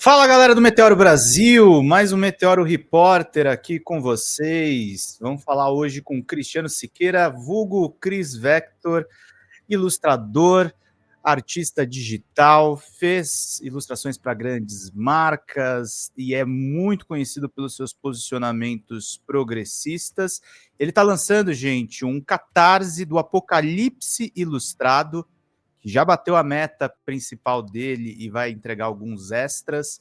Fala, galera do Meteoro Brasil, mais um Meteoro Repórter aqui com vocês. Vamos falar hoje com Cristiano Siqueira, vulgo Cris Vector, ilustrador, artista digital, fez ilustrações para grandes marcas e é muito conhecido pelos seus posicionamentos progressistas. Ele está lançando, gente, um catarse do Apocalipse Ilustrado, que já bateu a meta principal dele e vai entregar alguns extras.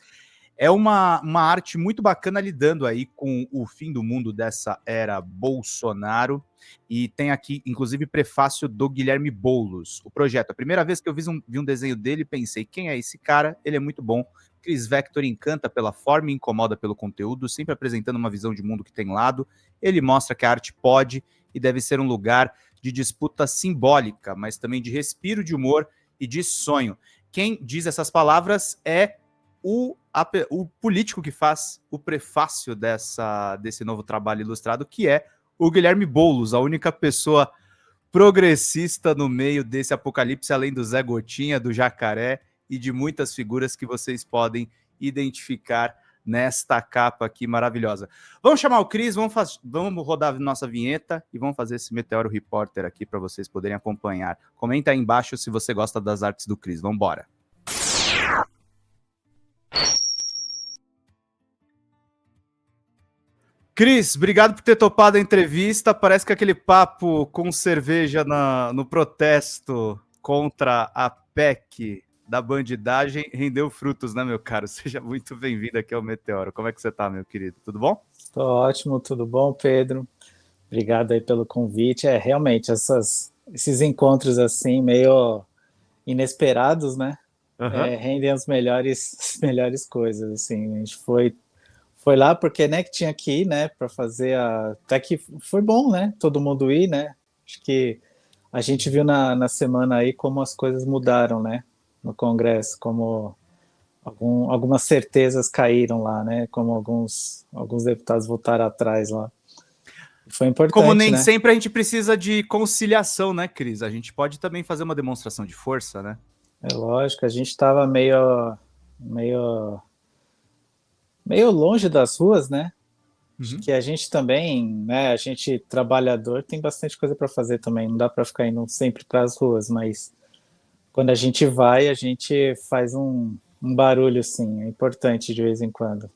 É uma arte muito bacana lidando aí com o fim do mundo dessa era Bolsonaro. E tem aqui, inclusive, prefácio do Guilherme Boulos, o projeto. A primeira vez que eu vi um desenho dele, pensei, quem é esse cara? Ele é muito bom. Cris Vector encanta pela forma e incomoda pelo conteúdo, sempre apresentando uma visão de mundo que tem lado. Ele mostra que a arte pode e deve ser um lugar de disputa simbólica, mas também de respiro, de humor e de sonho. Quem diz essas palavras é o político que faz o prefácio desse novo trabalho ilustrado, que é o Guilherme Boulos, a única pessoa progressista no meio desse apocalipse, além do Zé Gotinha, do Jacaré e de muitas figuras que vocês podem identificar nesta capa aqui maravilhosa. Vamos chamar o Cris, vamos rodar a nossa vinheta e vamos fazer esse Meteoro Repórter aqui para vocês poderem acompanhar. Comenta aí embaixo se você gosta das artes do Cris. Vamos embora. Cris, obrigado por ter topado a entrevista. Parece que aquele papo com cerveja no protesto contra a PEC da bandidagem rendeu frutos, né, meu caro? Seja muito bem-vindo aqui ao Meteoro. Como é que você tá, meu querido? Tudo bom? Tô ótimo, tudo bom, Pedro? Obrigado aí pelo convite. Realmente, esses encontros assim, meio inesperados, né? Rendem as melhores coisas, assim. A gente foi lá porque, né, que tinha que ir, né, para fazer até que foi bom, né, todo mundo ir, né? Acho que a gente viu na semana aí como as coisas mudaram, né, no Congresso, como algumas certezas caíram lá, né, como alguns deputados votaram atrás lá. Foi importante, como nem né? sempre a gente precisa de conciliação, né, Cris? A gente pode também fazer uma demonstração de força, né? É lógico, a gente estava meio longe das ruas, né? Acho que a gente também, né? A gente trabalhador tem bastante coisa para fazer também. Não dá para ficar indo sempre para as ruas, mas quando a gente vai, a gente faz um barulho, assim. É importante de vez em quando.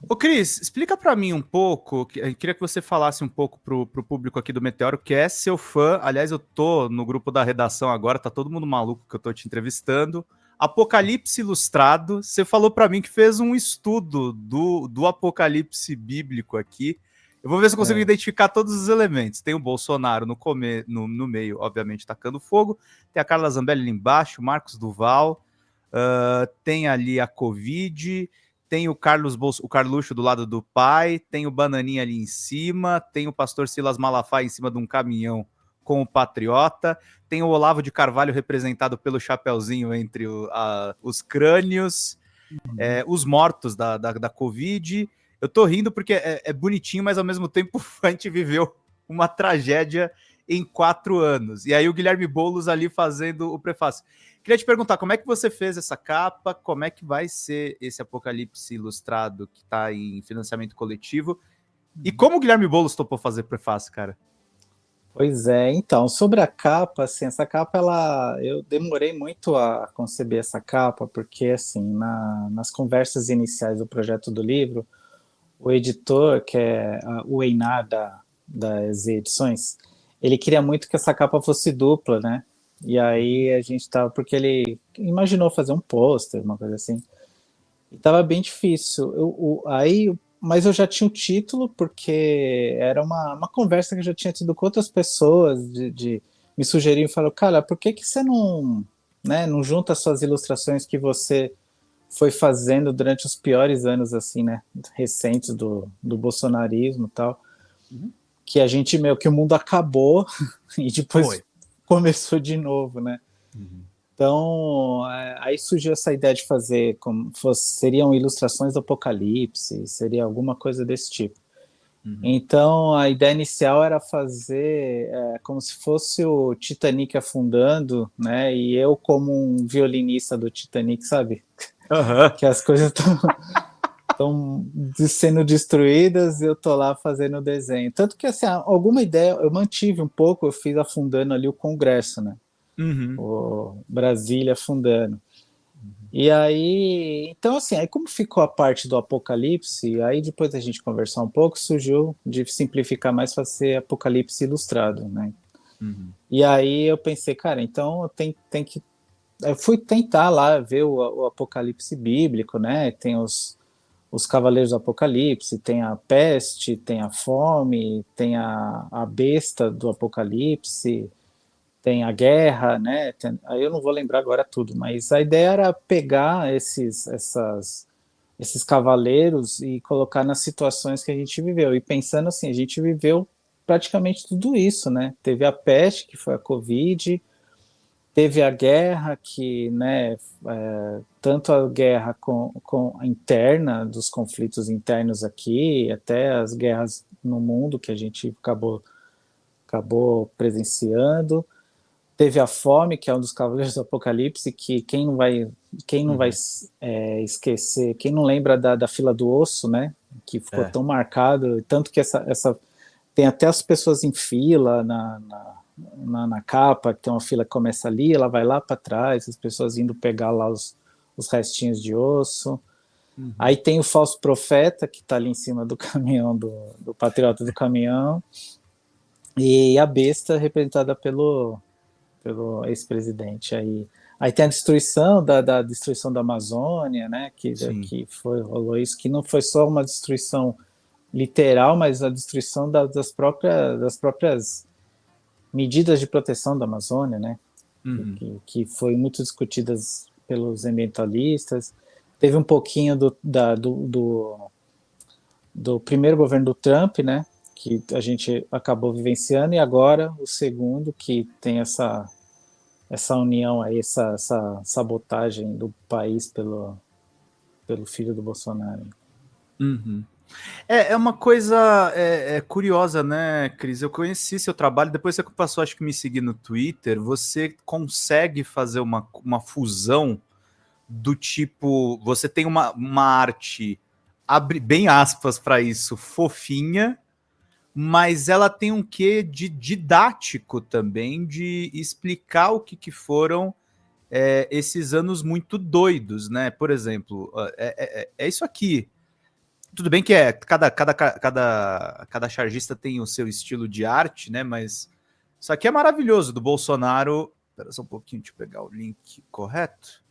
Ô, Cris, explica para mim um pouco, eu queria que você falasse um pouco pro público aqui do Meteoro, que é seu fã. Aliás, eu tô no grupo da redação agora, tá todo mundo maluco que eu tô te entrevistando. Apocalipse Ilustrado, você falou para mim que fez um estudo do Apocalipse bíblico aqui. Eu vou ver se eu consigo identificar todos os elementos. Tem o Bolsonaro no meio, obviamente, tacando fogo. Tem a Carla Zambelli ali embaixo, Marcos Duval. Tem ali a Covid. Tem o Carluxo do lado do pai, tem o Bananinha ali em cima, tem o pastor Silas Malafaia em cima de um caminhão com o Patriota, tem o Olavo de Carvalho representado pelo chapeuzinho entre os crânios, os mortos da Covid. Eu tô rindo porque é bonitinho, mas ao mesmo tempo a gente viveu uma tragédia em 4 anos. E aí o Guilherme Boulos ali fazendo o prefácio. Queria te perguntar, como é que você fez essa capa? Como é que vai ser esse Apocalipse Ilustrado que está em financiamento coletivo? E como o Guilherme Boulos topou fazer prefácio, cara? Pois é, então, sobre a capa, assim, essa capa, eu demorei muito a conceber essa capa, porque, assim, nas conversas iniciais do projeto do livro, o editor, que é o Einar das edições, ele queria muito que essa capa fosse dupla, né? E aí a gente tava, porque ele imaginou fazer um pôster, uma coisa assim, e tava bem difícil. Mas eu já tinha o título, porque era uma conversa que eu já tinha tido com outras pessoas, me sugeriram e falaram, cara, por que você não, né, não junta suas ilustrações que você foi fazendo durante os piores anos, assim, né, recentes do bolsonarismo e tal, que a gente, que o mundo acabou e depois começou de novo, né? Então, aí surgiu essa ideia de fazer seriam ilustrações do Apocalipse, seria alguma coisa desse tipo. Então, a ideia inicial era fazer como se fosse o Titanic afundando, né? E eu como um violinista do Titanic, sabe? Aham. que as coisas estão sendo destruídas e eu tô lá fazendo o desenho. Tanto que, assim, alguma ideia eu mantive um pouco, eu fiz afundando ali o Congresso, né? Uhum. O Brasília afundando. E aí, então assim, aí como ficou a parte do Apocalipse, aí depois da gente conversar um pouco, surgiu de simplificar mais fazer Apocalipse ilustrado, né? Uhum. E aí eu pensei, cara, então tem que. Eu fui tentar lá ver o Apocalipse bíblico, né? Tem os Cavaleiros do Apocalipse, tem a peste, tem a fome, tem a besta do Apocalipse, tem a guerra, né? Aí eu não vou lembrar agora tudo, mas a ideia era pegar esses cavaleiros e colocar nas situações que a gente viveu. E pensando assim, a gente viveu praticamente tudo isso, né? Teve a peste, que foi a Covid, teve a guerra, que, né, tanto a guerra com interna, dos conflitos internos aqui, até as guerras no mundo que a gente acabou presenciando. Teve a fome, que é um dos Cavaleiros do Apocalipse, que quem não vai Uhum. esquecer, quem não lembra da fila do osso, né? Que ficou É. tão marcado, tanto que essa tem até as pessoas em fila na capa, que tem uma fila que começa ali, ela vai lá para trás, as pessoas indo pegar lá os restinhos de osso. Uhum. Aí tem o falso profeta, que está ali em cima do caminhão, do patriota do caminhão, e a besta representada pelo ex-presidente. Aí tem a destruição da destruição da Amazônia, né? Sim. Que rolou isso, que não foi só uma destruição literal, mas a destruição das próprias medidas de proteção da Amazônia, né? Uhum. Que foi muito discutidas pelos ambientalistas. Teve um pouquinho do primeiro governo do Trump, né? Que a gente acabou vivenciando, e agora o segundo, que tem essa união aí, essa sabotagem do país pelo filho do Bolsonaro. Uhum. É uma coisa curiosa, né, Cris? Eu conheci seu trabalho, depois você passou, acho que me seguir no Twitter, você consegue fazer uma fusão do tipo, você tem uma arte, abre bem aspas para isso, fofinha, mas ela tem um quê de didático também, de explicar o que foram esses anos muito doidos, né? Por exemplo, é isso aqui. Tudo bem que cada chargista tem o seu estilo de arte, né? Mas isso aqui é maravilhoso do Bolsonaro. Espera só um pouquinho, deixa eu pegar o link correto.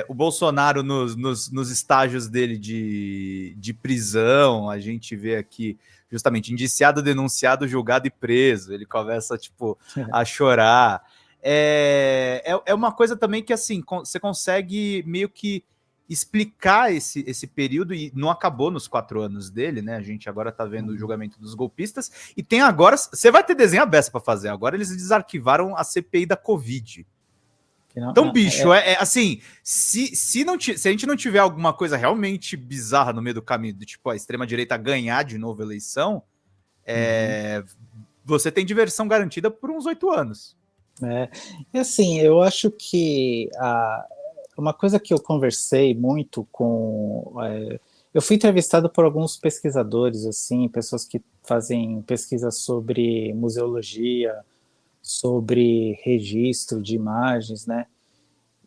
O Bolsonaro nos estágios dele de prisão, a gente vê aqui justamente indiciado, denunciado, julgado e preso. Ele começa tipo a chorar. É uma coisa também que assim você consegue meio que explicar esse período, e não acabou nos 4 anos dele, né? A gente agora tá vendo o julgamento dos golpistas, e tem agora, você vai ter desenho aberto para fazer, agora eles desarquivaram a CPI da Covid. Não, Então, bicho, assim, se a gente não tiver alguma coisa realmente bizarra no meio do caminho, do tipo a extrema-direita ganhar de novo a eleição, uhum. você tem diversão garantida por uns 8 anos. E assim, eu acho que uma coisa que eu conversei muito eu fui entrevistado por alguns pesquisadores, assim, pessoas que fazem pesquisa sobre museologia, sobre registro de imagens, né?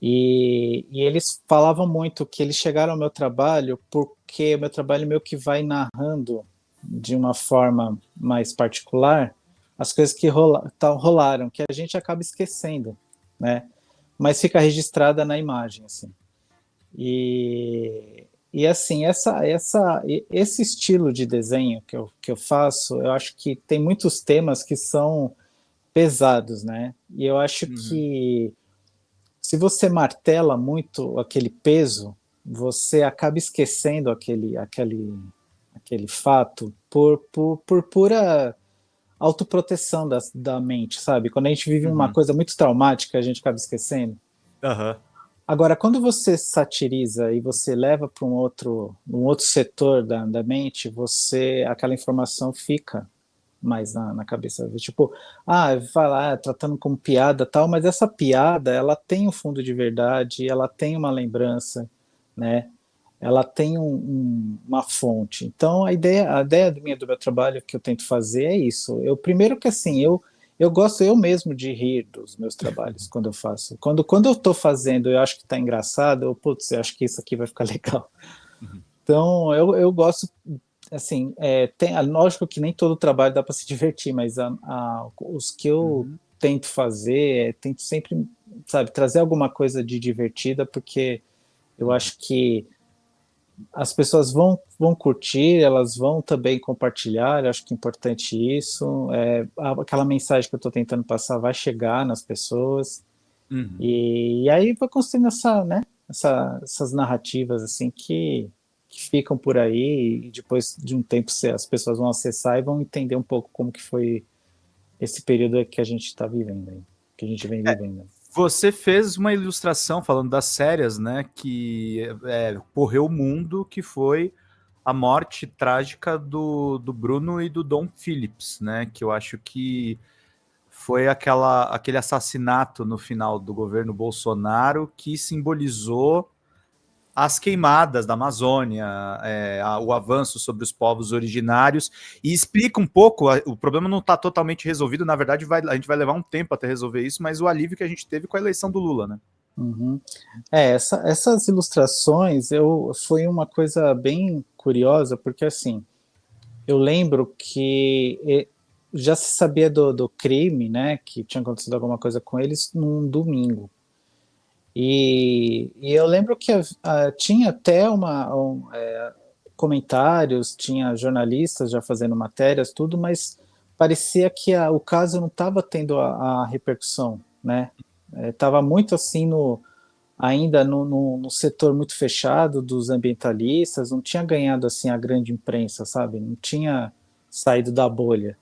E eles falavam muito que eles chegaram ao meu trabalho porque o meu trabalho meio que vai narrando de uma forma mais particular as coisas que rolaram, que a gente acaba esquecendo, né? Mas fica registrada na imagem, assim. E assim, esse estilo de desenho que eu faço, eu acho que tem muitos temas que são pesados, né? E eu acho Uhum. que se você martela muito aquele peso, você acaba esquecendo aquele fato por pura autoproteção da mente, sabe? Quando a gente vive uma Uhum. coisa muito traumática, a gente acaba esquecendo. Aham. Agora, quando você satiriza e você leva para um outro setor da mente, aquela informação fica mais na cabeça. Tipo, vai lá tratando como piada tal, mas essa piada, ela tem um fundo de verdade, ela tem uma lembrança, né? Ela tem uma fonte. Então, a ideia do meu trabalho que eu tento fazer é isso. Eu primeiro que assim, eu gosto eu mesmo de rir dos meus trabalhos quando eu faço. Quando eu estou fazendo, eu acho que está engraçado, putz, eu acho que isso aqui vai ficar legal. Uhum. Então, eu gosto, assim, lógico que nem todo trabalho dá para se divertir, mas os que eu Uhum. tento fazer, tento sempre, sabe, trazer alguma coisa de divertida, porque eu Uhum. acho que as pessoas vão curtir, elas vão também compartilhar, eu acho que é importante isso. Aquela mensagem que eu estou tentando passar vai chegar nas pessoas, Uhum. e aí vai construindo essas narrativas assim que ficam por aí, e depois de um tempo as pessoas vão acessar e vão entender um pouco como que foi esse período que a gente está vivendo aí, que a gente vem vivendo. Você fez uma ilustração falando das séries, né? Que correu o mundo, que foi a morte trágica do Bruno e do Dom Phillips, né? Que eu acho que foi aquele assassinato no final do governo Bolsonaro que simbolizou as queimadas da Amazônia, o avanço sobre os povos originários, e explica um pouco, o problema não está totalmente resolvido, na verdade a gente vai levar um tempo até resolver isso, mas o alívio que a gente teve com a eleição do Lula, né? Uhum. Essas ilustrações foi uma coisa bem curiosa, porque assim, eu lembro que já se sabia do crime, né, que tinha acontecido alguma coisa com eles num domingo. E eu lembro que tinha até comentários, tinha jornalistas já fazendo matérias, tudo, mas parecia que o caso não estava tendo a repercussão, né? Estava muito assim ainda no setor muito fechado dos ambientalistas, não tinha ganhado assim a grande imprensa, sabe? Não tinha saído da bolha.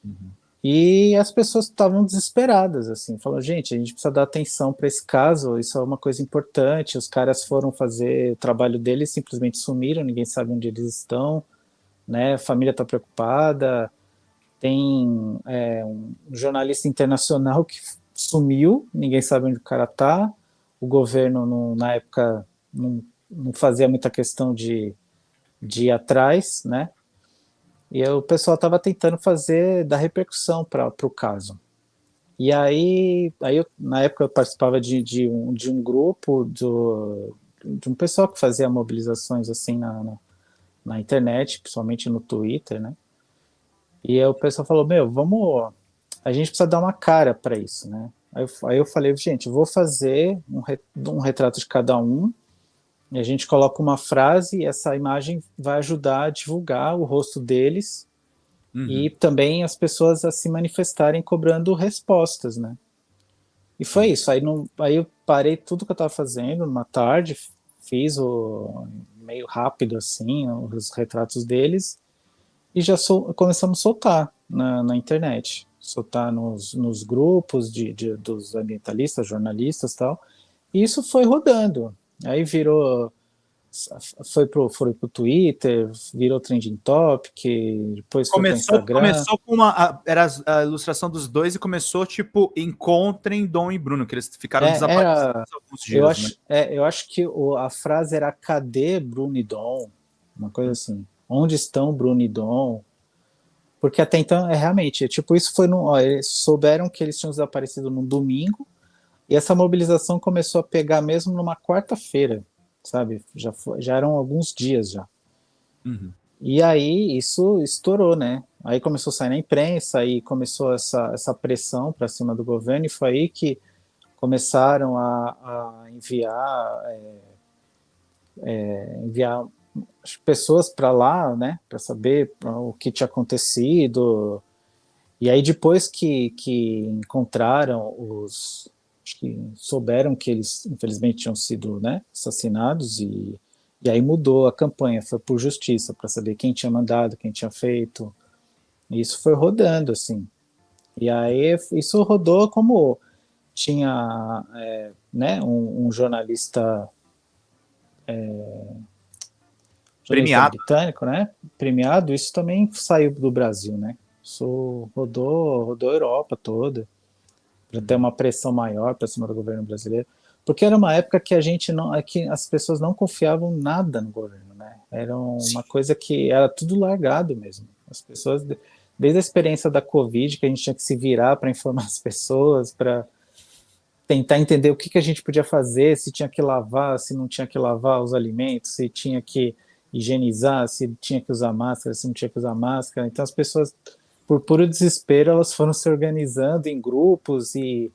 Uhum. E as pessoas estavam desesperadas, assim, falando, gente, a gente precisa dar atenção para esse caso, isso é uma coisa importante. Os caras foram fazer o trabalho deles, simplesmente sumiram, ninguém sabe onde eles estão, né? A família está preocupada. Tem um jornalista internacional que sumiu, ninguém sabe onde o cara está. O governo, na época, não fazia muita questão de ir atrás, né? E o pessoal estava tentando dar repercussão para o caso. E aí na época eu participava de um grupo de um pessoal que fazia mobilizações assim na internet, principalmente no Twitter, né? E aí o pessoal falou, a gente precisa dar uma cara para isso, né? Aí eu falei, gente, eu vou fazer um retrato de cada um, e a gente coloca uma frase, e essa imagem vai ajudar a divulgar o rosto deles, e Uhum. também as pessoas a se manifestarem cobrando respostas, né? E foi Sim. isso. Aí eu parei tudo que eu estava fazendo numa tarde, fiz meio rápido assim os retratos deles e já começamos a soltar na internet, soltar nos grupos dos ambientalistas, jornalistas e tal. E isso foi rodando. Aí foi pro Twitter, virou trending topic, depois foi para Instagram. Começou com era a ilustração dos dois e começou tipo encontrem Dom e Bruno, que eles ficaram Era, desaparecidos alguns dias, né? eu acho que a frase era cadê Bruno e Dom? Uma coisa assim. Onde estão Bruno e Dom? Porque até então, realmente, tipo, isso foi eles souberam que eles tinham desaparecido no domingo, e essa mobilização começou a pegar mesmo numa quarta-feira, sabe? Já eram alguns dias já. Uhum. E aí isso estourou, né? Aí começou a sair na imprensa, aí começou essa pressão para cima do governo, e foi aí que começaram a enviar pessoas para lá, né, para saber o que tinha acontecido. E aí depois que encontraram acho que souberam que eles infelizmente tinham sido, né, assassinados, e aí mudou a campanha, foi por justiça para saber quem tinha mandado, quem tinha feito. E isso foi rodando assim. E aí isso rodou como tinha, né, um jornalista Premiado. britânico, né, premiado. Isso também saiu do Brasil, né? Isso rodou a Europa toda para ter Uhum. uma pressão maior para cima do governo brasileiro. porque era uma época que a gente não, que as pessoas não confiavam nada no governo, né? Era uma coisa que era tudo largado mesmo. As pessoas, desde a experiência da Covid, que a gente tinha que se virar para informar as pessoas, para tentar entender o que, que a gente podia fazer, se tinha que lavar, se não tinha que lavar os alimentos, se tinha que higienizar, se tinha que usar máscara, se não tinha que usar máscara. Então as pessoas, por puro desespero, elas foram se organizando em grupos e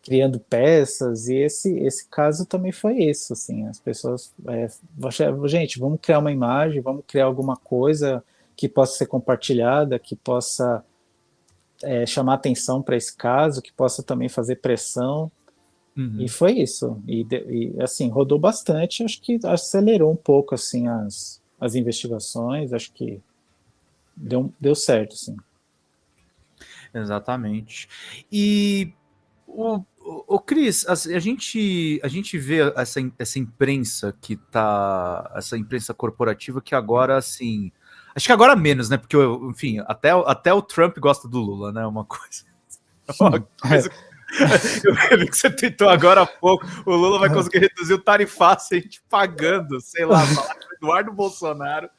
criando peças, e esse caso também foi isso, assim, as pessoas, gente, vamos criar uma imagem, vamos criar alguma coisa que possa ser compartilhada, que possa chamar atenção para esse caso, que possa também fazer pressão, e foi isso, e assim, rodou bastante, acho que acelerou um pouco, assim, as investigações, acho que deu certo, assim. Exatamente. E o Cris, a gente vê essa imprensa que tá. Essa imprensa corporativa que agora, assim. Acho que agora menos, né? Porque, enfim, até o Trump gosta do Lula, né? Uma coisa. Uma coisa eu vi que você tweetou agora há pouco. O Lula vai conseguir reduzir o tarifaço a gente pagando, sei lá, falar com o Eduardo Bolsonaro.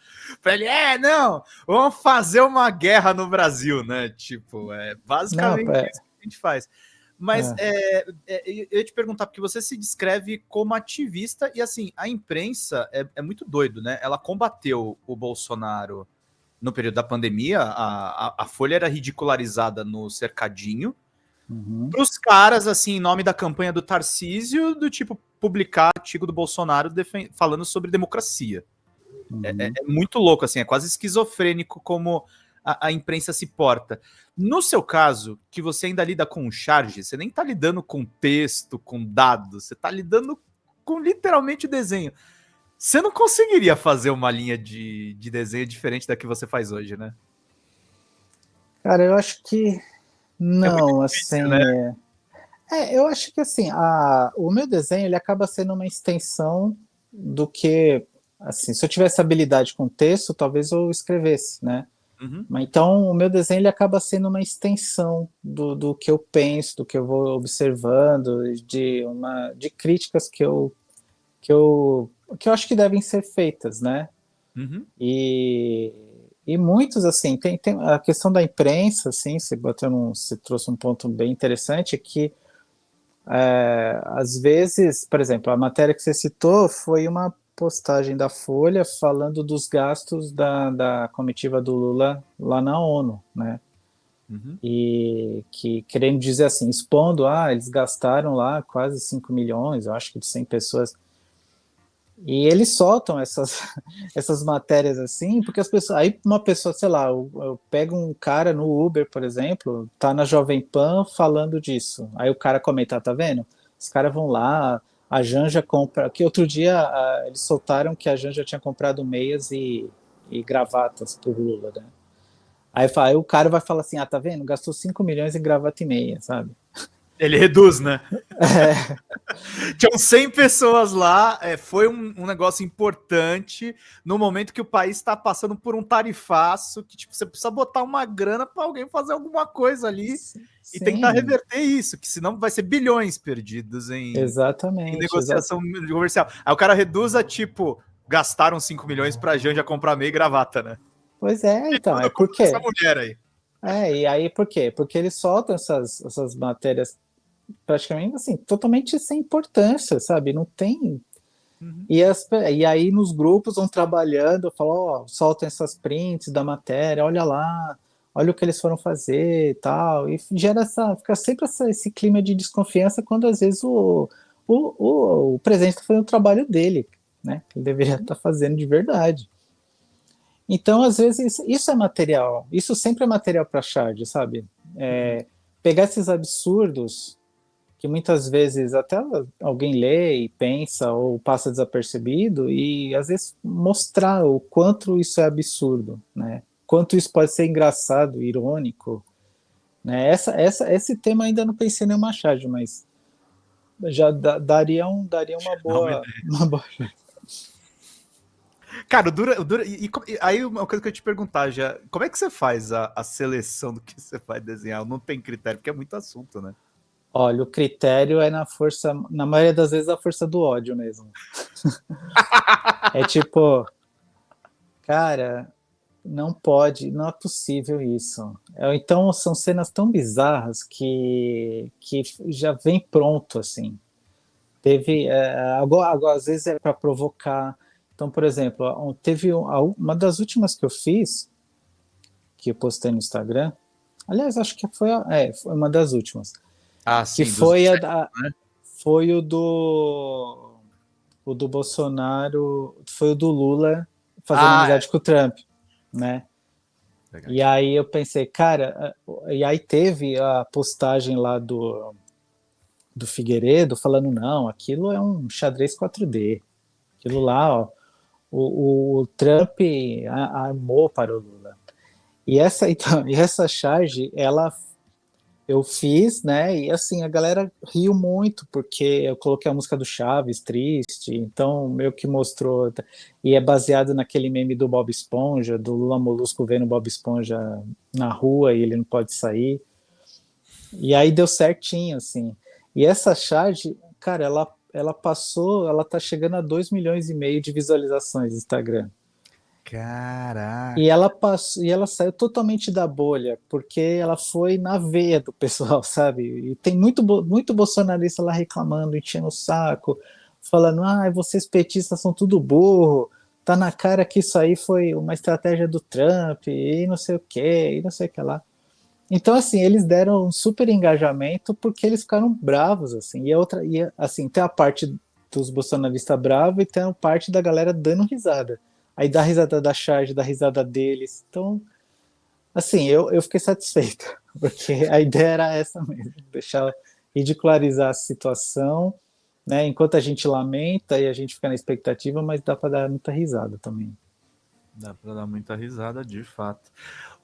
Pra ele, não, vamos fazer uma guerra no Brasil, né? Tipo, basicamente Não, isso que a gente faz. Mas eu ia te perguntar, porque você se descreve como ativista, e assim, a imprensa é muito doido, né? Ela combateu o Bolsonaro no período da pandemia, a Folha era ridicularizada no cercadinho, para os caras, assim, em nome da campanha do Tarcísio, do tipo, publicar artigo do Bolsonaro falando sobre democracia. É muito louco, assim, é quase esquizofrênico como a imprensa se porta. No seu caso, que você ainda lida com charge, você nem tá lidando com texto, com dados, você tá lidando com literalmente desenho. Você não conseguiria fazer uma linha de desenho diferente da que você faz hoje, né? Cara, eu acho que É muito não, difícil, né? assim, eu acho que assim, o meu desenho ele acaba sendo uma extensão do que, assim, se eu tivesse habilidade com texto, talvez eu escrevesse, né? Uhum. Mas então o meu desenho ele acaba sendo uma extensão do que eu penso, do que eu vou observando, de críticas que eu, que eu acho que devem ser feitas, né? Uhum. E, e muitos, assim, tem a questão da imprensa, assim, você trouxe um ponto bem interessante, que às vezes, por exemplo, a matéria que você citou foi uma postagem da Folha falando dos gastos da comitiva do Lula lá na ONU, né? Uhum. E que querendo dizer assim, expondo, eles gastaram lá quase 5 milhões, eu acho que de 100 pessoas. E eles soltam essas matérias assim, porque as pessoas. Aí uma pessoa, sei lá, eu pego um cara no Uber, por exemplo, tá na Jovem Pan falando disso. Aí o cara comenta, tá vendo? Os caras vão lá, a Janja compra. Que outro dia eles soltaram que a Janja tinha comprado meias e gravatas pro Lula, né? Aí o cara vai falar assim: tá vendo? Gastou 5 milhões em gravata e meia, sabe? Ele reduz, né? É, Tinham 100 pessoas lá, foi um negócio importante no momento que o país está passando por um tarifaço, que tipo, você precisa botar uma grana para alguém fazer alguma coisa ali e tentar sim, reverter isso, que senão vai ser bilhões perdidos em exatamente, negociação comercial. Aí o cara reduz a tipo, gastaram 5 milhões para a Janja comprar meia e gravata, né? Pois é, E então, é tudo culpa dessa porque. mulher aí. E aí por quê? Porque eles soltam essas matérias praticamente assim, totalmente sem importância, sabe? Não tem. Uhum. E aí nos grupos vão trabalhando, falam, soltam essas prints da matéria, olha lá, olha o que eles foram fazer e tal. E gera fica sempre esse clima de desconfiança quando às vezes o presidente está fazendo o trabalho dele, né? Que ele deveria estar fazendo de verdade. Então, às vezes, isso é material, isso sempre é material para charge, sabe? Uhum. Pegar esses absurdos que muitas vezes até alguém lê e pensa ou passa desapercebido e às vezes mostrar o quanto isso é absurdo, né? Quanto isso pode ser engraçado, irônico, né? Esse tema ainda não pensei em nenhuma charge, mas já daria uma Não, me boa, uma boa. Cara, aí uma coisa que eu ia te perguntar já, como é que você faz a seleção do que você vai desenhar? Não tem critério, porque é muito assunto, né? Olha, o critério é na força, na maioria das vezes, a força do ódio mesmo. É tipo, cara, não pode, não é possível isso. Então são cenas tão bizarras que já vem pronto assim. Teve agora às vezes é para provocar. Então, por exemplo, teve uma das últimas que eu fiz, que eu postei no Instagram. Aliás, acho que foi uma das últimas, Ah, que sim, dos foi insetos, né? foi o do Bolsonaro, foi o do Lula fazendo Ah, amizade com o Trump, né? E verdade. aí eu pensei, cara, e aí teve a postagem lá do Figueiredo falando, não, aquilo é um xadrez 4D. Aquilo lá, ó, o Trump armou para o Lula. E essa, então, e essa charge, eu fiz, né? E assim, a galera riu muito, porque eu coloquei a música do Chaves, triste, então meio que mostrou. E é baseado naquele meme do Bob Esponja, do Lula Molusco vendo o Bob Esponja na rua e ele não pode sair. E aí deu certinho, assim. E essa charge, cara, ela passou, ela tá chegando a 2,5 milhões de visualizações no Instagram. E Caraca. ela passou, e ela saiu totalmente da bolha, porque ela foi na veia do pessoal, sabe? E tem muito bolsonarista lá reclamando, enchendo o saco, falando: ah, vocês petistas são tudo burro, tá na cara que isso aí foi uma estratégia do Trump, e não sei o que, e não sei o que lá. Então, assim, eles deram um super engajamento porque eles ficaram bravos, assim. Assim, tem a parte dos bolsonaristas bravos e tem a parte da galera dando risada. Aí dá risada da charge, dá risada deles. Então, assim, eu fiquei satisfeito, porque a ideia era essa mesmo, deixar ridicularizar a situação, né? Enquanto a gente lamenta e a gente fica na expectativa, mas dá para dar muita risada também. Dá pra dar muita risada, de fato.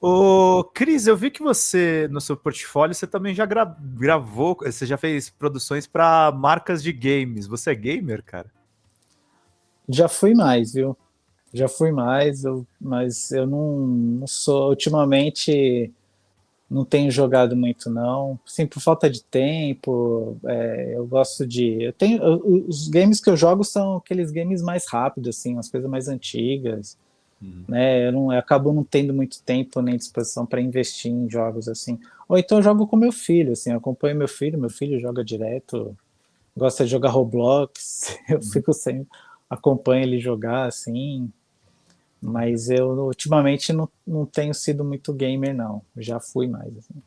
Ô, Cris, eu vi que você, no seu portfólio, você também já gravou, você já fez produções para marcas de games. Você é gamer, cara? Já fui mais, viu? Já fui mais, mas eu não sou. Ultimamente não tenho jogado muito, não. Sim, por falta de tempo. Eu gosto de. Os games que eu jogo são aqueles games mais rápidos, assim, as coisas mais antigas. Né? Eu acabo não tendo muito tempo nem disposição para investir em jogos assim. Ou então eu jogo com meu filho, assim, eu acompanho meu filho joga direto, gosta de jogar Roblox, eu Uhum. fico sem, acompanho ele jogar, assim. Mas eu ultimamente não tenho sido muito gamer, não. Já fui mais. Assim.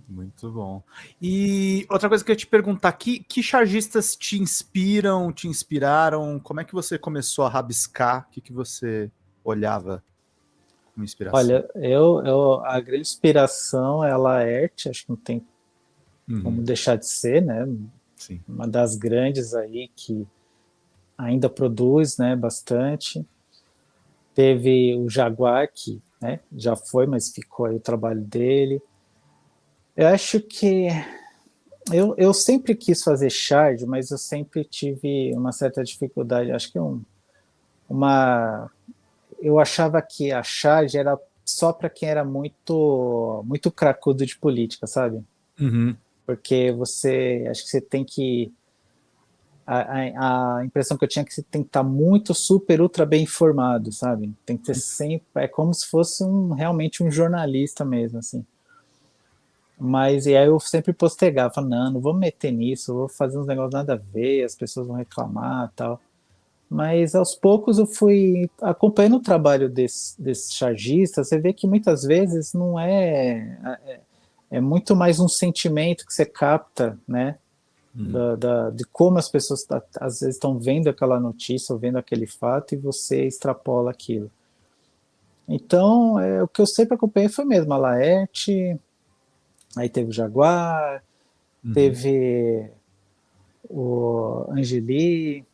Muito bom. E outra coisa que eu ia te perguntar, que chargistas te inspiram, te inspiraram? Como é que você começou a rabiscar? O que você olhava como inspiração? Olha, a grande inspiração é a Laerte, acho que não tem como Uhum. deixar de ser, né? Sim. Uma das grandes aí que ainda produz, né, bastante. Teve o Jaguar, que né, já foi, mas ficou aí o trabalho dele. Eu acho que eu sempre quis fazer shard, mas eu sempre tive uma certa dificuldade. Acho que uma eu achava que a charge era só para quem era muito cracudo de política, sabe? Uhum. Porque acho que você tem que a impressão que eu tinha é que você tem que estar muito super ultra bem informado, sabe? Tem que ter sempre é como se fosse realmente um jornalista mesmo, assim. Mas e aí eu sempre postergava, falava, não vou me meter nisso, vou fazer uns negócios nada a ver, as pessoas vão reclamar, tal. Mas aos poucos eu fui acompanhando o trabalho desses chargistas, você vê que muitas vezes não é muito mais um sentimento que você capta, né? Uhum. De como as pessoas às vezes estão vendo aquela notícia ou vendo aquele fato e você extrapola aquilo. Então, o que eu sempre acompanhei foi mesmo a Laerte, aí teve o Jaguar, Uhum. teve o Angeli.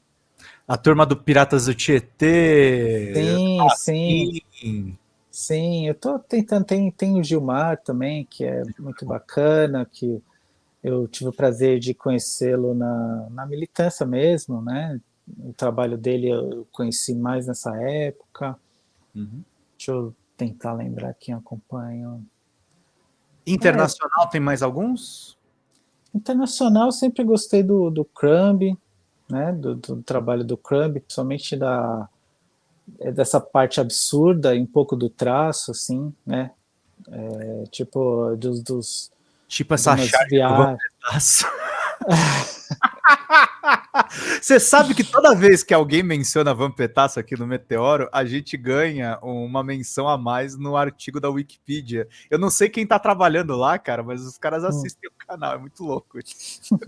A turma do Piratas do Tietê, Sim, sim. assim. Sim, eu tô tentando. Tem o Gilmar também, que é muito bacana, que eu tive o prazer de conhecê-lo na militância mesmo, né? O trabalho dele eu conheci mais nessa época. Uhum. Deixa eu tentar lembrar quem acompanha. É, Internacional tem mais alguns? Internacional, eu sempre gostei do Crumb, né? Do trabalho do Crumb, principalmente dessa parte absurda e um pouco do traço, assim, né? Tipo, Tipo de essa umas charge do viagens. Vampetaço. Você sabe que toda vez que alguém menciona Vampetaço aqui no Meteoro, a gente ganha uma menção a mais no artigo da Wikipedia. Eu não sei quem tá trabalhando lá, cara, mas os caras assistem o canal, é muito louco isso.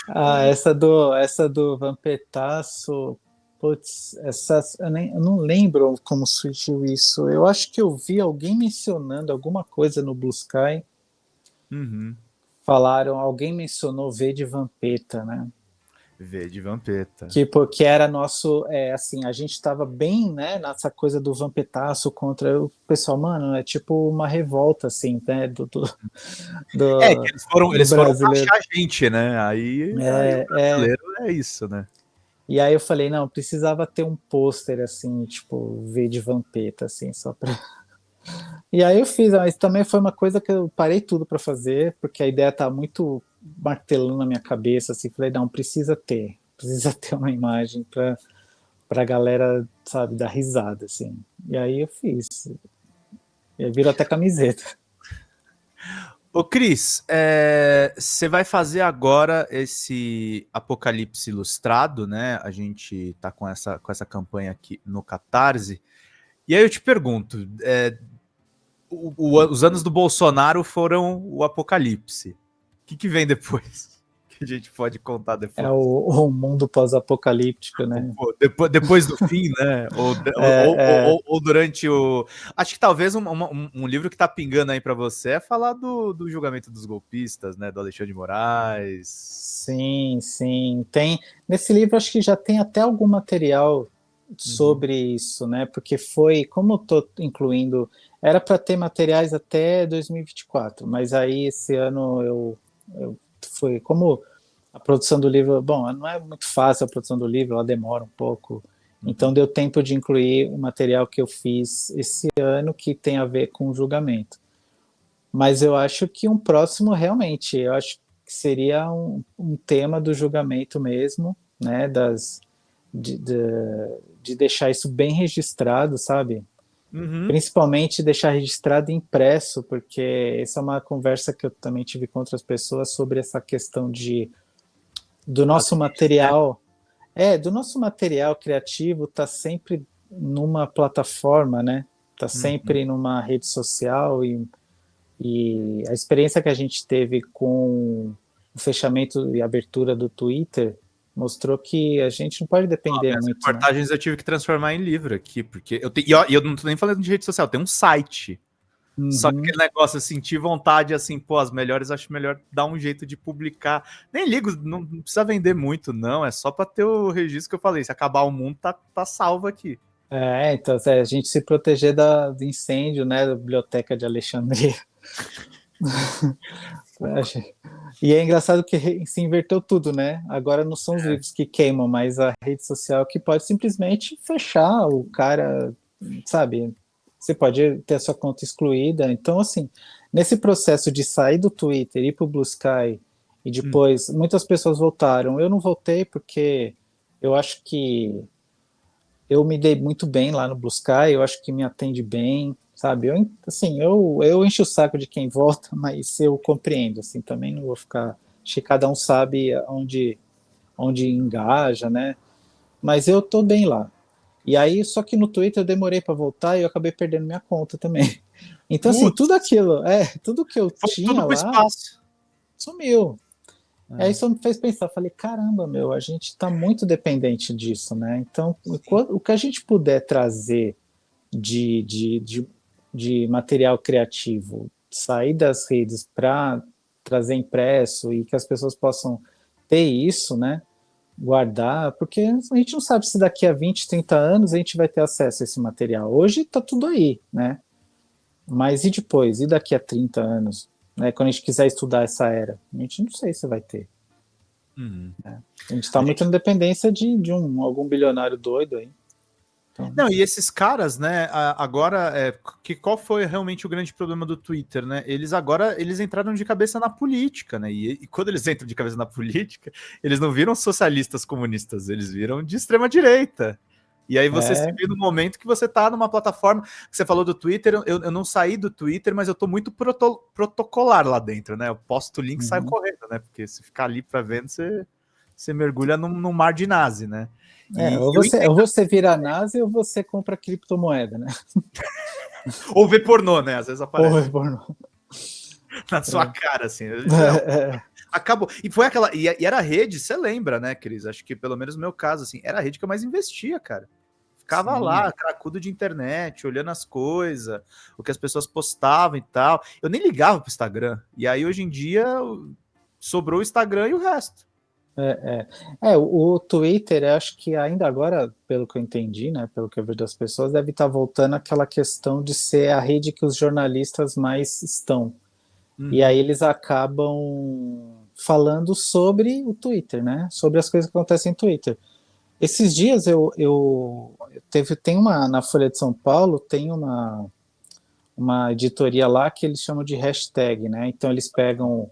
Ah, essa do Vampetaço, putz, eu não lembro como surgiu isso. Eu acho que eu vi alguém mencionando alguma coisa no Blue Sky. Uhum. Alguém mencionou V de Vampeta, né? V de Vampeta. Que era nosso, assim, a gente estava bem, né, nessa coisa do vampetaço contra o pessoal, mano, é tipo uma revolta, assim, né, É, que do eles foram brasileiro. taxar a gente, né? Aí o É, é, brasileiro é isso, né? e aí eu falei, não, precisava ter um pôster, assim, tipo, V de Vampeta, assim, só pra... E aí eu fiz, mas também foi uma coisa que eu parei tudo para fazer, porque a ideia tá muito martelando na minha cabeça, assim, falei, não, precisa ter uma imagem pra galera, sabe, dar risada, assim. E aí eu fiz. E aí virou até camiseta. Ô, Cris, você vai fazer agora esse Apocalipse Ilustrado, né? A gente tá com essa campanha aqui no Catarse. E aí eu te pergunto, os anos do Bolsonaro foram o apocalipse. O que vem depois? Que a gente pode contar É depois? o mundo pós-apocalíptico, né? Pô, depois do fim, né? É, Ou durante o. Acho que talvez um livro que tá pingando aí para você é falar do julgamento dos golpistas, né? Do Alexandre de Moraes. sim, sim. Nesse livro acho que já tem até algum material Uhum. sobre isso, né? Porque foi, como eu tô incluindo, era para ter materiais até 2024, mas aí esse ano eu foi como a produção do livro, bom, não é muito fácil a produção do livro, ela demora um pouco. Então Uhum. deu tempo de incluir o material que eu fiz esse ano que tem a ver com o julgamento. Mas eu acho que um próximo realmente, eu acho que seria um tema do julgamento mesmo, né? De deixar isso bem registrado, sabe? Uhum. Principalmente deixar registrado impresso, porque essa é uma conversa que eu também tive com outras pessoas sobre essa questão do As nosso redes, né? material, do nosso material criativo tá sempre numa plataforma, né? Tá Uhum. sempre numa rede social e a experiência que a gente teve com o fechamento e abertura do Twitter mostrou que a gente não pode depender Minhas muito, né? reportagens eu tive que transformar em livro aqui, porque e eu não tô nem falando de rede social, tem um site. Só que Uhum. aquele negócio assim, tive vontade assim, pô, as melhores acho melhor dar um jeito de publicar. Nem ligo, não precisa vender muito, não. É só para ter o registro que eu falei. Se acabar o mundo, tá salvo aqui. Então, a gente se proteger do incêndio, né, da Biblioteca de Alexandria. E é engraçado que se inverteu tudo, né? Agora não são os livros que queimam, mas a rede social que pode simplesmente fechar o cara, sabe? Você pode ter a sua conta excluída. Então, assim, nesse processo de sair do Twitter, ir para o Blue Sky e Hum. depois muitas pessoas voltaram. Eu não voltei porque eu acho que eu me dei muito bem lá no Blue Sky, eu acho que me atende bem, sabe? Assim, eu encho o saco de quem volta, mas eu compreendo, assim, também não vou ficar. Acho que cada um sabe onde engaja, né? Mas eu tô bem lá. E aí, só que no Twitter eu demorei para voltar e eu acabei perdendo minha conta também. Então, assim, Putz, tudo que eu foi tudo tinha pro lá espaço. sumiu. E aí É. isso me fez pensar, falei, caramba, meu, a gente está muito dependente disso, né? Então, Sim. o que a gente puder trazer de, de, de, de material criativo, sair das redes para trazer impresso e que as pessoas possam ter isso, né? Guardar, porque a gente não sabe se daqui a 20, 30 anos a gente vai ter acesso a esse material. Hoje está tudo aí, né? Mas e depois? E daqui a 30 anos? Né? Quando a gente quiser estudar essa era? A gente não sei se vai ter. Uhum. Né? A gente está A muito gente na dependência de algum bilionário doido aí. Então, Não, e esses caras, né, agora, qual foi realmente o grande problema do Twitter, né? Eles entraram de cabeça na política, né? E quando eles entram de cabeça na política, eles não viram socialistas comunistas, eles viram de extrema direita. E aí você se vê no momento que você tá numa plataforma, que você falou do Twitter, eu não saí do Twitter, mas eu tô muito protocolar lá dentro, né? Eu posto o link e saio correndo, né? Porque se ficar ali para vendo, você mergulha num mar de nazi, né? ou você vira nazi ou você compra criptomoeda, né? Ou ver pornô, né? Às vezes aparece Ou pornô. na sua cara, assim. Acabou. E foi aquela. E era a rede, você lembra, né, Cris? Acho que pelo menos no meu caso, assim, era a rede que eu mais investia, cara. Ficava Sim. lá, cracudo de internet, olhando as coisas, o que as pessoas postavam e tal. Eu nem ligava pro Instagram. E aí, hoje em dia, sobrou o Instagram e o resto. O Twitter, acho que ainda agora, pelo que eu entendi, né, pelo que eu vejo das pessoas, deve estar voltando àquela questão de ser a rede que os jornalistas mais estão. E aí eles acabam falando sobre o Twitter, né, sobre as coisas que acontecem no Twitter. Esses dias tem na Folha de São Paulo, tem uma editoria lá que eles chamam de hashtag, né, então eles pegam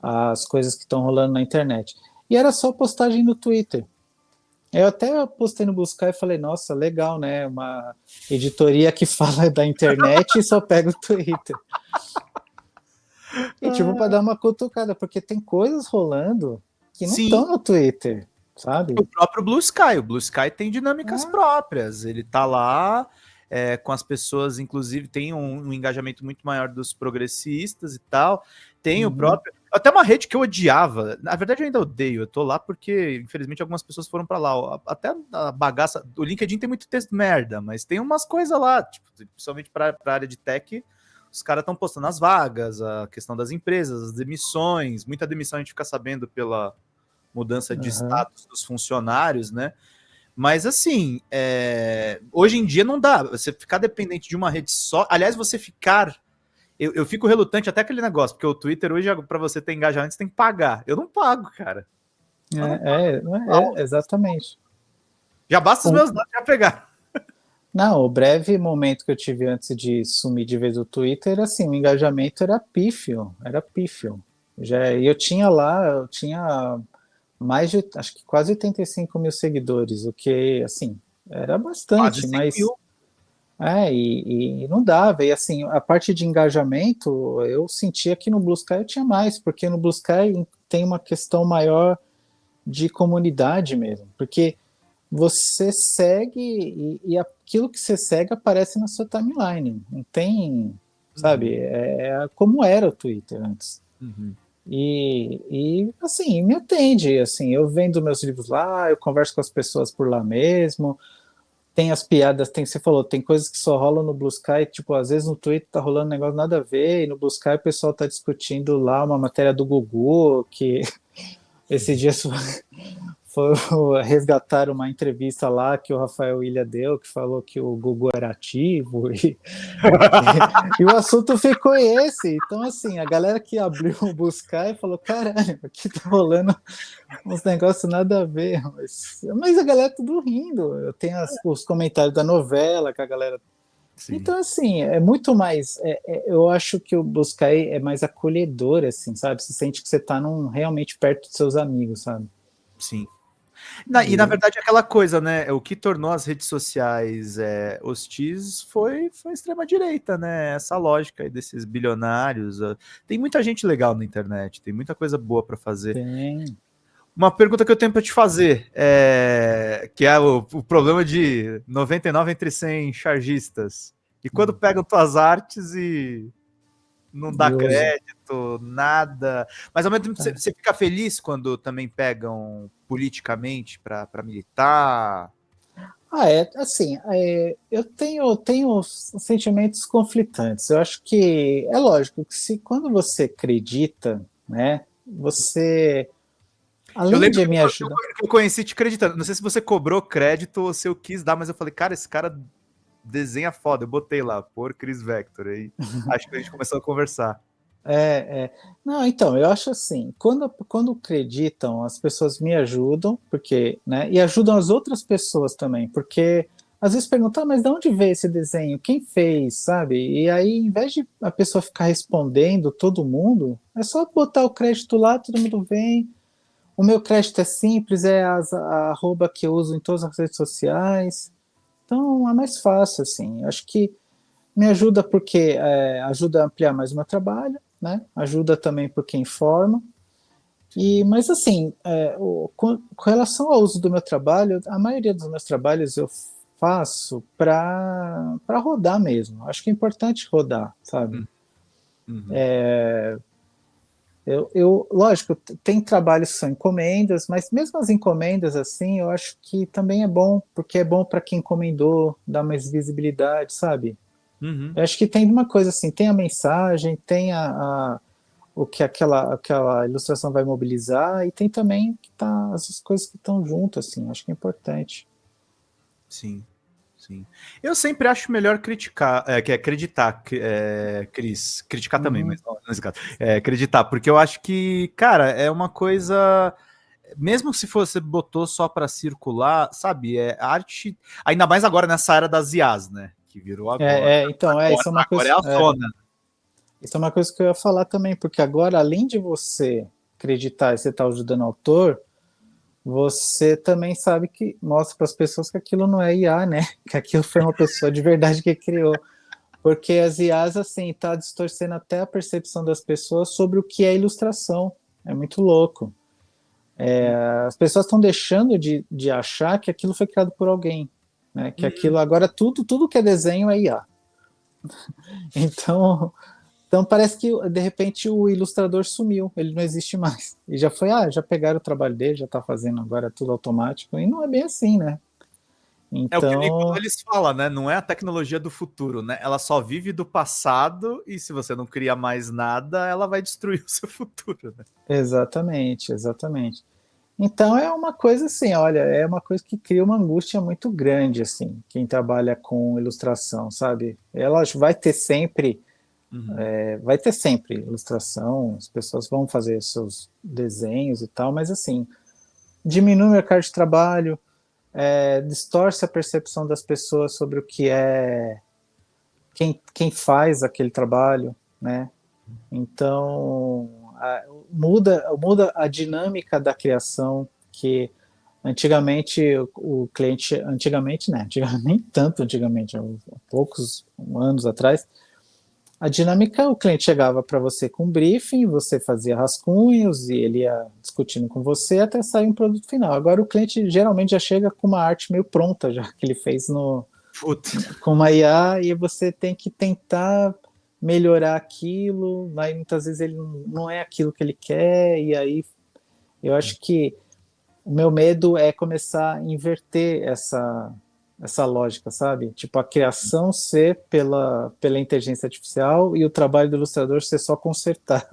as coisas que estão rolando na internet. E era só postagem no Twitter. Eu até postei no Buscar e falei, nossa, legal, né? Uma editoria que fala da internet e só pega o Twitter. E tipo, para dar uma cutucada, porque tem coisas rolando que não estão no Twitter, sabe? O próprio Blue Sky. O Blue Sky tem dinâmicas próprias. Ele tá lá com as pessoas, inclusive tem um engajamento muito maior dos progressistas e tal. Tem o próprio. Até uma rede que eu odiava. Na verdade, eu ainda odeio. Eu tô lá porque, infelizmente, algumas pessoas foram para lá. Até a bagaça. O LinkedIn tem muito texto merda, mas tem umas coisas lá, tipo, principalmente para a área de tech. Os caras estão postando as vagas, a questão das empresas, as demissões. Muita demissão a gente fica sabendo pela mudança de status dos funcionários, né? Mas assim, hoje em dia não dá. Você ficar dependente de uma rede só. Aliás, você ficar. Eu fico relutante até aquele negócio, porque o Twitter hoje, para você ter engajamento, você tem que pagar. Eu não pago, cara. Exatamente. Já basta os meus dados já pegar. Não, o breve momento que eu tive antes de sumir de vez do Twitter, assim, o engajamento era pífio. Eu tinha mais de, acho que quase 85 mil seguidores, o que, assim, era bastante, mas... E não dava, e assim, a parte de engajamento, eu sentia que no Blue Sky eu tinha mais, porque no Blue Sky tem uma questão maior de comunidade mesmo, porque você segue e aquilo que você segue aparece na sua timeline, não tem, sabe, como era o Twitter antes. E assim, me atende, assim, eu vendo meus livros lá, eu converso com as pessoas por lá mesmo, tem as piadas, você falou, tem coisas que só rolam no Blue Sky, tipo, às vezes no Twitter tá rolando um negócio nada a ver, e no Blue Sky o pessoal tá discutindo lá uma matéria do Gugu, que esses dias resgataram uma entrevista lá que o Rafael Ilha deu, que falou que o Gugu era ativo, e o assunto ficou esse. Então, assim, a galera que abriu o Buscar e falou, caralho, aqui tá rolando uns negócios nada a ver, mas a galera tudo rindo. Eu tenho os comentários da novela que a galera... Sim. Então, assim, é muito mais... eu acho que o Buscar é mais acolhedor, assim, sabe? Você sente que você tá realmente perto dos seus amigos, sabe? Sim. E na verdade aquela coisa, né? O que tornou as redes sociais hostis foi a extrema-direita, né? Essa lógica aí desses bilionários. Tem muita gente legal na internet, tem muita coisa boa para fazer. Tem. Uma pergunta que eu tenho para te fazer, que é o problema de 99 entre 100 chargistas. E quando pegam tuas artes e não dá crédito, nada. Mas ao mesmo tempo você fica feliz quando também pegam politicamente para militar? Assim, eu tenho sentimentos conflitantes. Eu acho que é lógico que quando você acredita, né, você... Além de me ajudar... Eu conheci te acreditando. Não sei se você cobrou crédito ou se eu quis dar, mas eu falei, cara, esse cara desenha foda. Eu botei lá, por Chris Vector. Aí acho que a gente começou a conversar. Não, então, eu acho assim, quando acreditam, as pessoas me ajudam, porque, né, e ajudam as outras pessoas também, porque às vezes perguntar, mas de onde veio esse desenho? Quem fez, sabe? E aí, em vez de a pessoa ficar respondendo todo mundo, é só botar o crédito lá, todo mundo vem. O meu crédito é simples, é a arroba que eu uso em todas as redes sociais. Então, é mais fácil, assim. Acho que me ajuda porque ajuda a ampliar mais o meu trabalho, né? Ajuda também porque informa. Mas assim, com relação ao uso do meu trabalho, a maioria dos meus trabalhos eu faço para rodar mesmo. Acho que é importante rodar, sabe? Uhum. Lógico, tem trabalhos que são encomendas, mas mesmo as encomendas, assim, eu acho que também é bom, porque é bom para quem encomendou, dá mais visibilidade, sabe? Uhum. Eu acho que tem uma coisa assim, tem a mensagem, tem o que aquela ilustração vai mobilizar, e tem também que tá, as coisas que estão juntas, assim, acho que é importante. Sim, sim. Eu sempre acho melhor criticar, que é acreditar, Cris. Criticar também, mas Uhum. não nesse caso. Acreditar, porque eu acho que, cara, é uma coisa. Mesmo se você botou só para circular, sabe? Arte. Ainda mais agora nessa era das IAs, né? Que virou agora. Então, Agora, agora é a zona. isso é uma coisa que eu ia falar também, porque agora, além de você acreditar e você estar ajudando o autor, você também sabe que mostra para as pessoas que aquilo não é IA, né? Que aquilo foi uma pessoa de verdade que criou. Porque as IAs, assim, tá distorcendo até a percepção das pessoas sobre o que é ilustração. É muito louco. As pessoas estão deixando de achar que aquilo foi criado por alguém, né? Que aquilo agora tudo que é desenho é IA. Então parece que de repente o ilustrador sumiu, ele não existe mais. E já foi, já pegaram o trabalho dele, já está fazendo agora tudo automático. E não é bem assim, né? É o que o Então, Nicoleles fala, né? Não é a tecnologia do futuro, né? Ela só vive do passado e se você não cria mais nada, ela vai destruir o seu futuro, né? exatamente, exatamente. Então é uma coisa assim, olha, é uma coisa que cria uma angústia muito grande, assim, quem trabalha com ilustração, sabe? É lógico, Uhum. vai ter sempre ilustração, as pessoas vão fazer seus desenhos e tal, mas assim, diminui o mercado de trabalho, distorce a percepção das pessoas sobre o que é quem faz aquele trabalho, né? Então muda a dinâmica da criação que antigamente o cliente, antigamente, né? Nem tanto antigamente, há poucos anos atrás, a dinâmica, o cliente chegava para você com um briefing, você fazia rascunhos e ele ia discutindo com você até sair um produto final. Agora o cliente geralmente já chega com uma arte meio pronta, já que ele fez Puta. com uma IA, e você tem que tentar melhorar aquilo, mas muitas vezes ele não é aquilo que ele quer, e aí eu acho que o meu medo é começar a inverter essa lógica, sabe? Tipo, a criação ser pela inteligência artificial e o trabalho do ilustrador ser só consertar.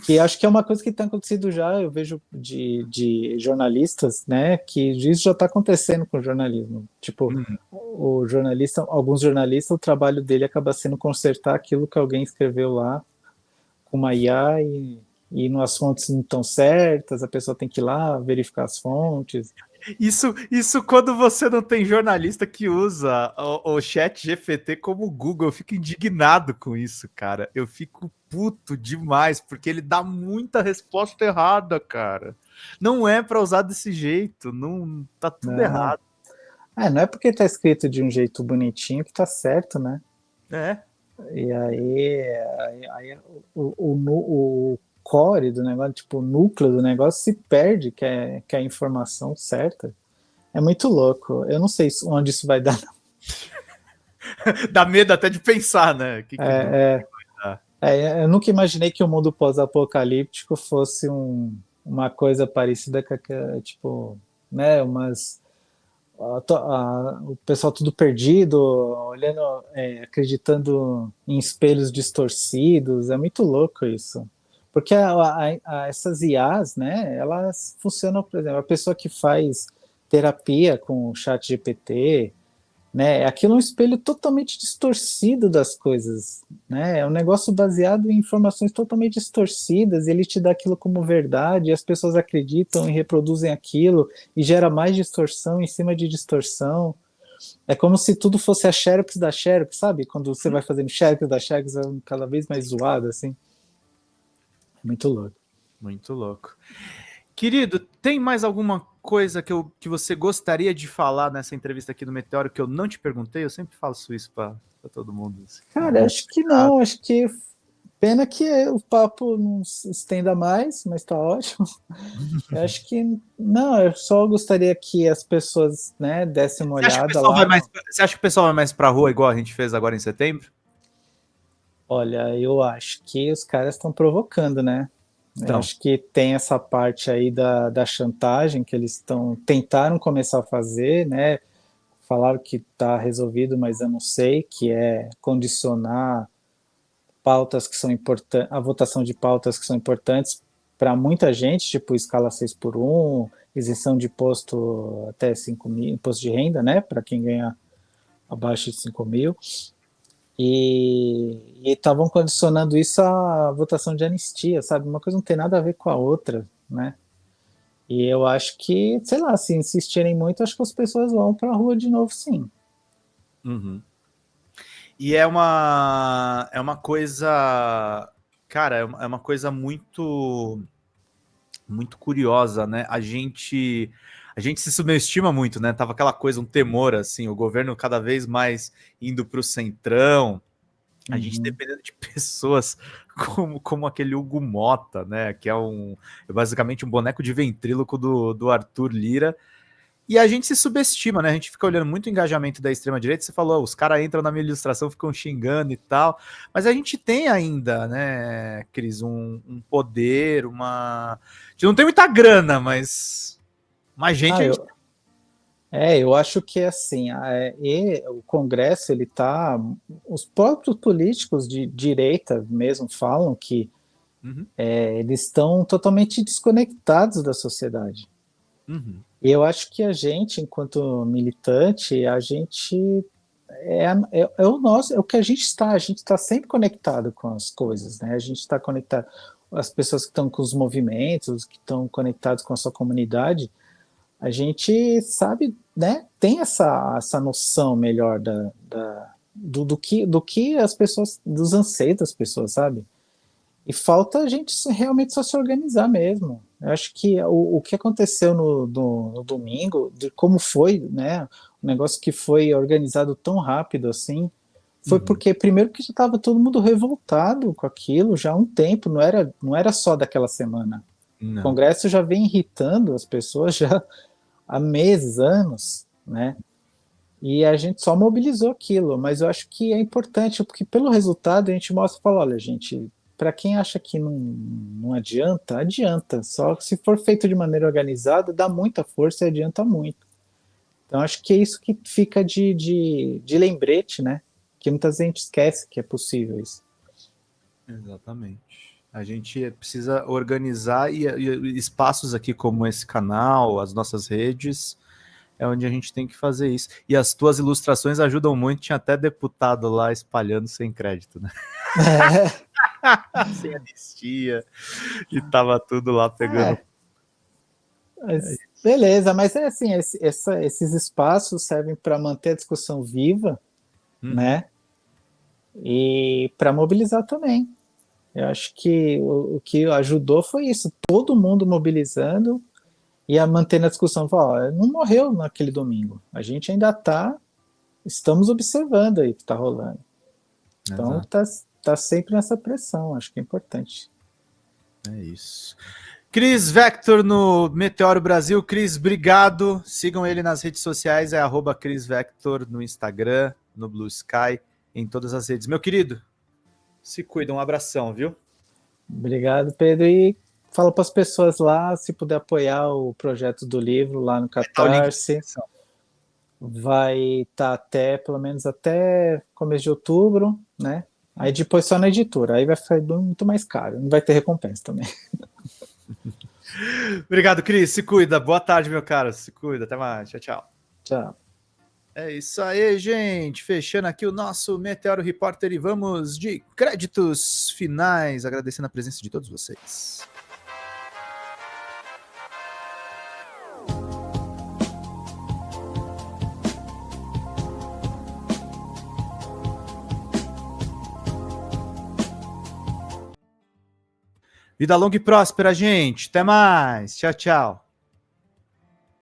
Que acho que é uma coisa que tem acontecido já, eu vejo de jornalistas, né, que isso já está acontecendo com o jornalismo. Tipo, Uhum. alguns jornalistas, o trabalho dele acaba sendo consertar aquilo que alguém escreveu lá com uma IA e as fontes não estão certas, a pessoa tem que ir lá verificar as fontes. Isso quando você não tem jornalista que usa o chat GPT como Google, eu fico indignado com isso, cara. Eu fico puto demais, porque ele dá muita resposta errada, cara. Não é para usar desse jeito, não tá tudo Não, errado. não é porque está escrito de um jeito bonitinho que está certo, né? É. E aí o core do negócio, tipo, o núcleo do negócio se perde, que é a informação certa. É muito louco. Eu não sei onde isso vai dar. Dá medo até de pensar, né? O que É, vai dar? eu nunca imaginei que o mundo pós-apocalíptico fosse uma coisa parecida com tipo, né, o pessoal tudo perdido, olhando, acreditando em espelhos distorcidos, é muito louco isso. Porque essas IAs, né, elas funcionam, por exemplo, a pessoa que faz terapia com o chat GPT, né, aquilo é um espelho totalmente distorcido das coisas, né, é um negócio baseado em informações totalmente distorcidas, e ele te dá aquilo como verdade, e as pessoas acreditam e reproduzem aquilo, e gera mais distorção em cima de distorção. É como se tudo fosse a Xerox da Xerox, sabe? Quando você vai fazendo Xerox da Xerox, é cada vez mais zoado, assim. É muito louco. Muito louco. Querido, tem mais alguma coisa que você gostaria de falar nessa entrevista aqui no Meteoro que eu não te perguntei? Eu sempre faço isso para todo mundo. Assim. Cara, acho que não, acho que pena que o papo não se estenda mais, mas tá ótimo. Eu acho que não, eu só gostaria que as pessoas, né, dessem uma olhada lá. Você acha que o pessoal vai mais pra rua igual a gente fez agora em setembro? Olha, eu acho que os caras estão provocando, né? Eu Então, acho que tem essa parte aí da chantagem que eles tentaram começar a fazer, né? Falaram que está resolvido, mas eu não sei, que é condicionar pautas que são importantes, a votação de pautas que são importantes para muita gente, tipo escala 6 por 1, isenção de imposto até 5 mil, imposto de renda, né? Para quem ganha abaixo de 5 mil. E estavam condicionando isso à votação de anistia, sabe? Uma coisa não tem nada a ver com a outra, né? E eu acho que, sei lá, se insistirem muito, acho que as pessoas vão para a rua de novo, sim. uhum. E é uma coisa, cara, é uma coisa muito curiosa, né? A gente se subestima muito, né? Tava aquela coisa, um temor, assim, o governo cada vez mais indo para o centrão, a gente Uhum. dependendo de pessoas como aquele Hugo Mota, né? Que é basicamente um boneco de ventríloco do Arthur Lira. E a gente se subestima, né? A gente fica olhando muito o engajamento da extrema-direita. Você falou, os caras entram na minha ilustração, ficam xingando e tal. Mas a gente tem ainda, né, Cris, um poder, uma. A gente não tem muita grana, mas. Mais gente Ah, a gente. eu acho que assim, o Congresso ele tá, os próprios políticos de direita mesmo falam que Uhum, eles estão totalmente desconectados da sociedade. uhum, E eu acho que a gente, enquanto militante, a gente é o nosso, é o que a gente está sempre conectado com as coisas, né? A gente está conectado, as pessoas que estão com os movimentos, que estão conectados com a sua comunidade, a gente sabe, né? Tem essa noção melhor do que as pessoas, dos anseios das pessoas, sabe? E falta a gente realmente só se organizar mesmo. Eu acho que o que aconteceu no domingo, de como foi, né? Um negócio que foi organizado tão rápido assim, foi uhum. porque, primeiro, que já estava todo mundo revoltado com aquilo já há um tempo, não era só daquela semana. O Não. Congresso já vem irritando as pessoas já há meses, anos, né? E a gente só mobilizou aquilo, mas eu acho que é importante, porque pelo resultado a gente mostra e fala, olha, gente, para quem acha que não adianta, adianta. Só que se for feito de maneira organizada, dá muita força e adianta muito. Então acho que é isso que fica de lembrete, né? Que muitas vezes a gente esquece que é possível isso. Exatamente. A gente precisa organizar e espaços aqui como esse canal, as nossas redes, é onde a gente tem que fazer isso. E as tuas ilustrações ajudam muito, tinha até deputado lá espalhando sem crédito, né? Sem anistia, e tava tudo lá pegando. Beleza, mas é assim, esses espaços servem para manter a discussão viva, Uhum. né? E para mobilizar também. Eu acho que o que ajudou foi isso, todo mundo mobilizando e a mantendo a discussão. Falar, não morreu naquele domingo, a gente ainda estamos observando aí o que está rolando. Então Exato. tá sempre nessa pressão, acho que é importante. É isso. Cris Vector no Meteoro Brasil. Cris, obrigado. Sigam ele nas redes sociais, é @Cris Vector no Instagram, no Blue Sky, em todas as redes. Meu querido, se cuida, um abração, viu? Obrigado, Pedro, e fala para as pessoas lá, se puder apoiar o projeto do livro lá no Vai estar o link na Catarse, descrição. vai estar pelo menos até começo de outubro, né? Aí depois só na editora, aí vai ficar muito mais caro, não vai ter recompensa também. Obrigado, Cris. Se cuida. Boa tarde, meu cara. Se cuida. Até mais. Tchau, tchau. Tchau. É isso aí, gente. Fechando aqui o nosso Meteoro Repórter e vamos de créditos finais, agradecendo a presença de todos vocês. Vida longa e próspera, gente. Até mais. Tchau, tchau.